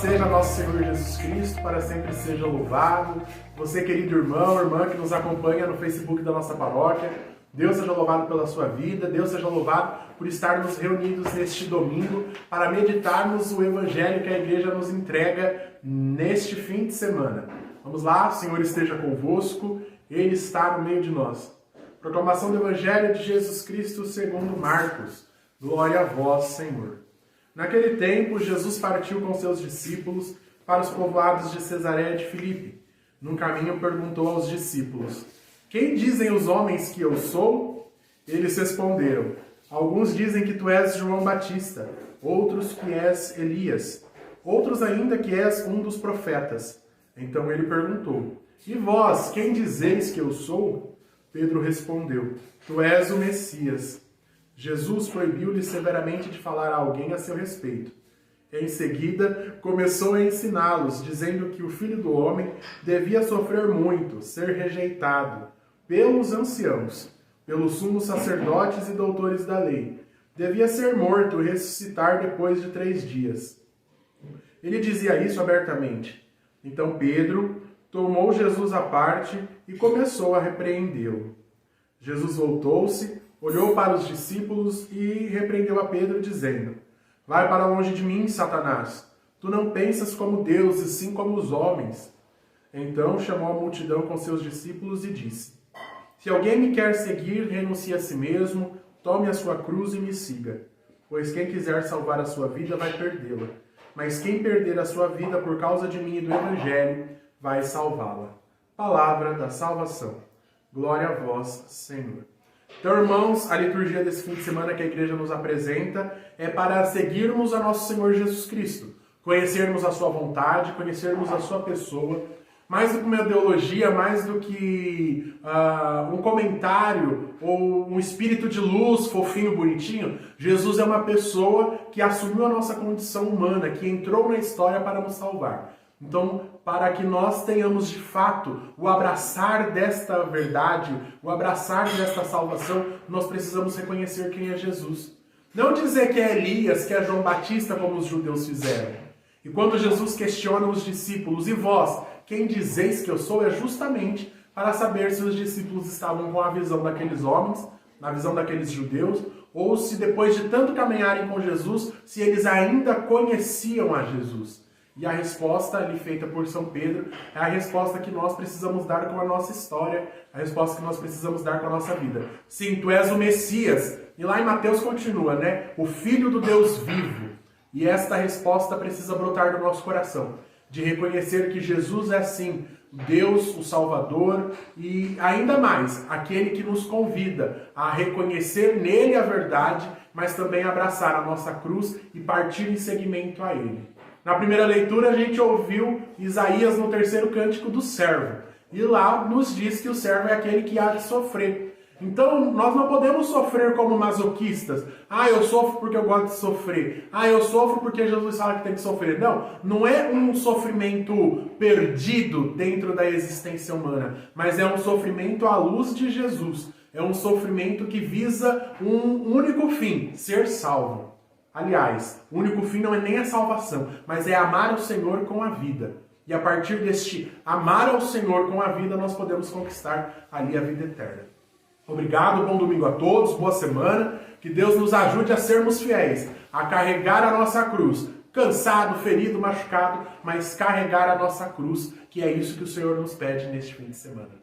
seja nosso Senhor Jesus Cristo, para sempre seja louvado. Você, querido irmão, irmã que nos acompanha no Facebook da nossa paróquia, Deus seja louvado pela sua vida, Deus seja louvado por estarmos reunidos neste domingo para meditarmos o Evangelho que a Igreja nos entrega neste fim de semana. Vamos lá, o Senhor esteja convosco, Ele está no meio de nós. Proclamação do Evangelho de Jesus Cristo segundo Marcos. Glória a vós, Senhor. Naquele tempo, Jesus partiu com seus discípulos para os povoados de Cesareia de Filipe. Num caminho perguntou aos discípulos: quem dizem os homens que eu sou? Eles responderam: alguns dizem que tu és João Batista, outros que és Elias, outros ainda que és um dos profetas. Então ele perguntou: e vós, quem dizeis que eu sou? Pedro respondeu: tu és o Messias. Jesus proibiu-lhe severamente de falar a alguém a seu respeito. Em seguida, começou a ensiná-los, dizendo que o Filho do Homem devia sofrer muito, ser rejeitado pelos anciãos, pelos sumos sacerdotes e doutores da lei. Devia ser morto e ressuscitar depois de 3 dias. Ele dizia isso abertamente. Então Pedro tomou Jesus à parte e começou a repreendê-lo. Jesus voltou-se, olhou para os discípulos e repreendeu a Pedro, dizendo: vai para longe de mim, Satanás. Tu não pensas como Deus, e sim como os homens. Então chamou a multidão com seus discípulos e disse: se alguém me quer seguir, renuncie a si mesmo, tome a sua cruz e me siga. Pois quem quiser salvar a sua vida vai perdê-la. Mas quem perder a sua vida por causa de mim e do Evangelho, vai salvá-la. Palavra da salvação. Glória a vós, Senhor. Então, irmãos, a liturgia desse fim de semana que a igreja nos apresenta é para seguirmos a nosso Senhor Jesus Cristo, conhecermos a sua vontade, conhecermos a sua pessoa, mais do que uma ideologia, mais do que um comentário ou um espírito de luz fofinho, bonitinho. Jesus é uma pessoa que assumiu a nossa condição humana, que entrou na história para nos salvar. Então, para que nós tenhamos de fato o abraçar desta verdade, o abraçar desta salvação, nós precisamos reconhecer quem é Jesus. Não dizer que é Elias, que é João Batista, como os judeus fizeram. E quando Jesus questiona os discípulos: e vós, quem dizeis que eu sou? É justamente para saber se os discípulos estavam com a visão daqueles homens, na visão daqueles judeus, ou se depois de tanto caminharem com Jesus, se eles ainda conheciam a Jesus. E a resposta ali feita por São Pedro é a resposta que nós precisamos dar com a nossa história, a resposta que nós precisamos dar com a nossa vida. Sim, tu és o Messias. E lá em Mateus continua, né? O Filho do Deus vivo. E esta resposta precisa brotar do nosso coração, de reconhecer que Jesus é sim Deus, o Salvador, e ainda mais, aquele que nos convida a reconhecer nele a verdade, mas também abraçar a nossa cruz e partir em seguimento a ele. Na primeira leitura a gente ouviu Isaías no 3º cântico do servo. E lá nos diz que o servo é aquele que há de sofrer. Então nós não podemos sofrer como masoquistas. Ah, eu sofro porque eu gosto de sofrer. Ah, eu sofro porque Jesus fala que tem que sofrer. Não, não é um sofrimento perdido dentro da existência humana, mas é um sofrimento à luz de Jesus. É um sofrimento que visa um único fim: ser salvo. Aliás, o único fim não é nem a salvação, mas é amar o Senhor com a vida. E a partir deste amar ao Senhor com a vida, nós podemos conquistar ali a vida eterna. Obrigado, bom domingo a todos, boa semana. Que Deus nos ajude a sermos fiéis, a carregar a nossa cruz. Cansado, ferido, machucado, mas carregar a nossa cruz, que é isso que o Senhor nos pede neste fim de semana.